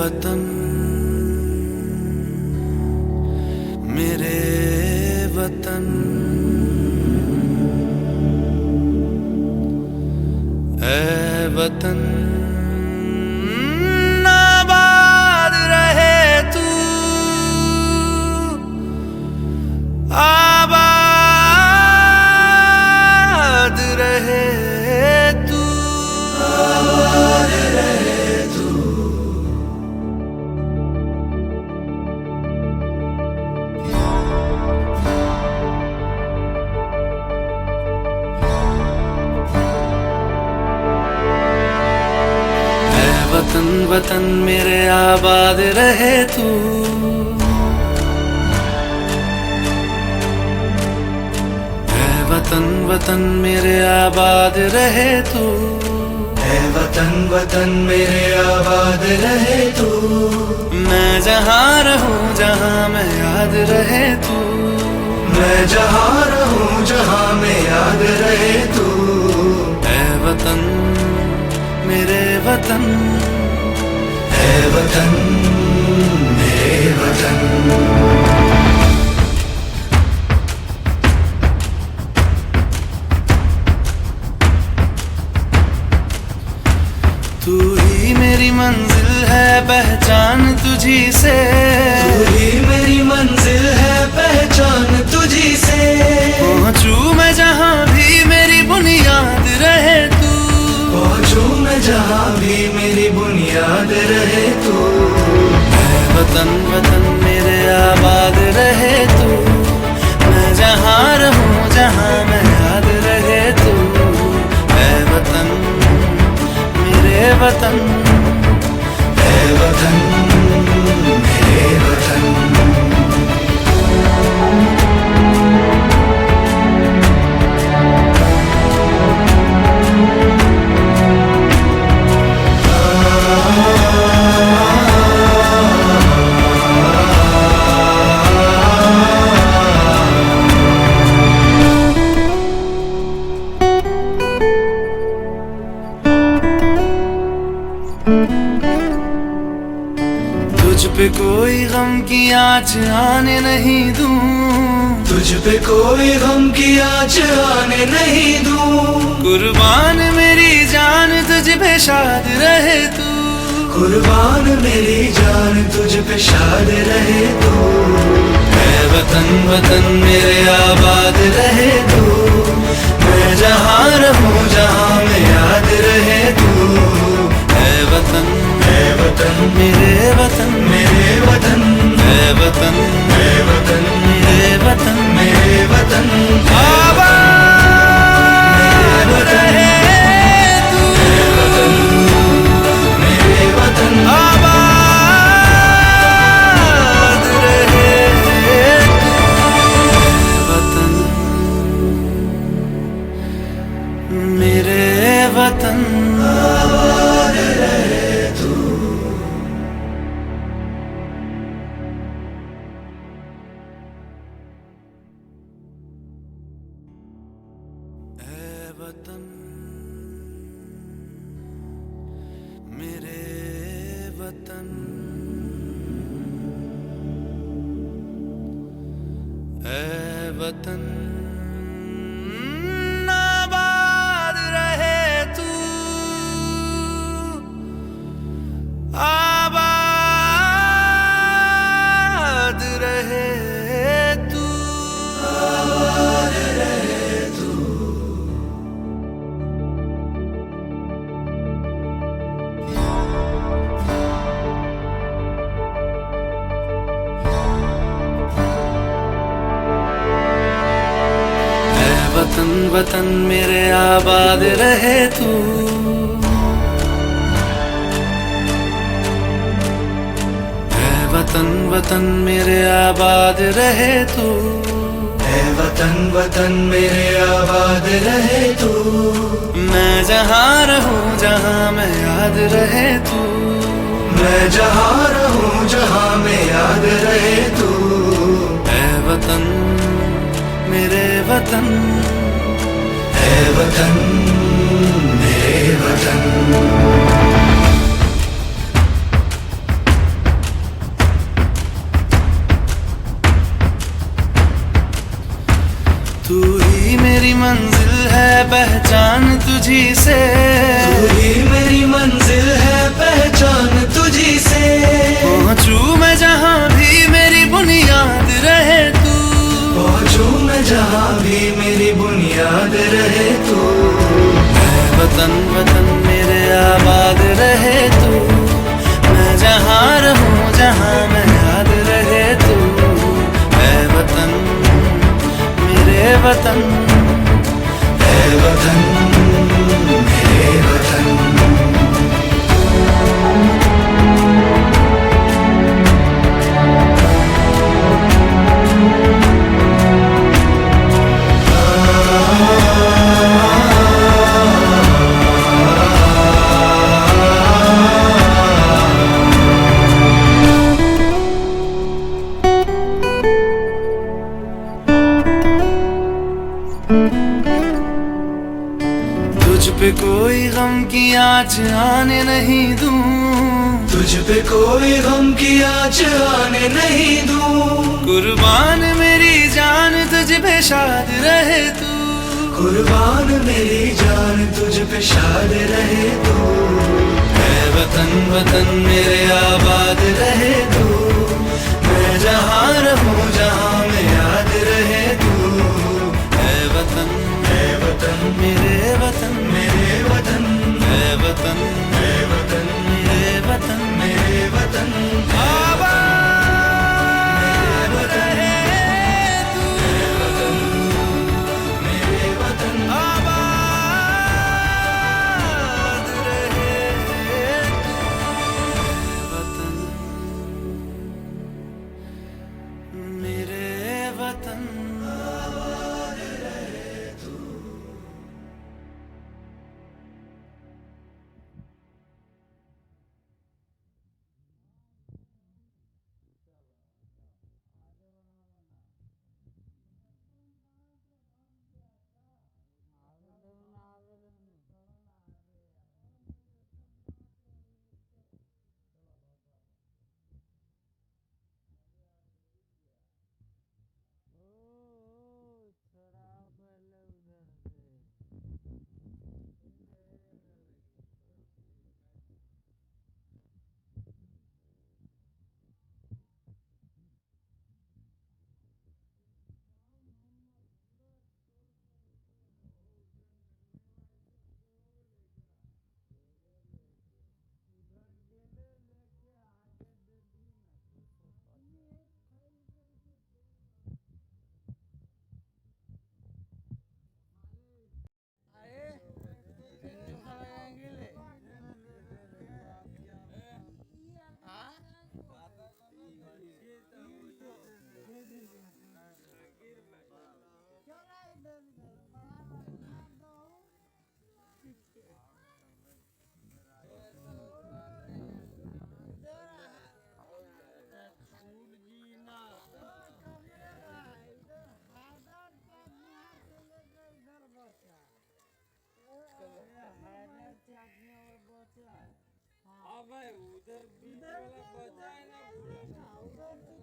वतन मेरे वतन, ऐ वतन आबाद रहे तू, आबाद रहे तू, आबाद रहे तू। वतन वतन मेरे आबाद रहे तू, ऐ वतन वतन मेरे आबाद रहे तू, ऐ वतन वतन मेरे आबाद रहे तू। मैं जहाँ रहूं जहाँ मैं याद रहे तू, मैं जहाँ रहूं जहाँ मैं याद रहे तू। ऐ वतन मेरे वतन, ऐ वतन मेरे वतन। तू ही मेरी मंजिल है पहचान तुझी से, तू ही मेरी मंजिल है पहचान तुझी से। पहुँचू मैं जहाँ भी मेरी बुनियाद रहे तू, पहुँचू मैं जहाँ भी मेरी बुनियाद रहे तू। ऐ वतन वतन मेरे आबाद रहे तू, मैं जहाँ रहूं जहाँ मैं याद रहे तू। ऐ वतन मेरे वतन, ऐ वतन मेरे वतन। तुझ पे कोई गम की आँच आने नहीं दूं, तुझ पे कोई गम की आँच आने नहीं दूं। कुर्बान मेरी जान तुझ पे शाद रहे तू, कुर्बान मेरी जान तुझ पे शाद रहे तू। ऐ वतन वतन मेरे आबाद रहे तू, मैं जहाँ रहूं जहाँ मैं याद रहे तू। ऐ वतन मेरे वतन, मेरे वतन, ऐ वतन मेरे वतन, मेरे वतन, मेरे वतन। आबाद रहे तू, मेरे वतन, आबाद रहे तू। वतन मेरे वतन, आबाद रहे तू। ऐ वतन मेरे वतन, ऐ वतन आबाद रहे तू, आबाद रहे तू, आबाद रहे तू। वतन वतन मेरे आबाद रहे तू, ऐ वतन वतन मेरे आबाद रहे तू, ऐ वतन वतन मेरे आबाद रहे तू। मैं जहाँ रहूं जहाँ मैं याद रहे तू। मैं जहाँ रहूं जहाँ मैं याद रहे तू। ऐ वतन मेरे वतन, ऐ वतन मेरे वतन। है पहचान तुझी से, तू ही मेरी मंजिल है पहचान तुझी से। पहुंचूं मैं जहां भी मेरी बुनियाद रहे तू, पहुंचूं मैं जहां भी मेरी बुनियाद रहे तू। मैं वतन वतन मेरे आबाद रहे तू, मैं जहां रहूं जहां मैं याद रहे तू। मैं वतन मेरे वतन, है वतन मेरे वतन। तुझ पे कोई गम की आँच आने नहीं दूं, तुझ पे कोई गम की आँच आने नहीं दूं। कुर्बान मेरी जान तुझ पे शाद रहे तू, कुर्बान मेरी जान तुझ पे शाद रहे तू। है वतन वतन मेरे आबाद रहे तू, मैं जहां रहूं जहां मैं याद रहे तू। है वतन मेरे वतन, मेरे वतन है वतन मेरे वतन, मेरे वतन आबाद रहे तू, मेरे वतन आबाद रहे तू। वतन मेरे वतन। हाँ भाई उधर बीच वाला बचा है ना पूरा।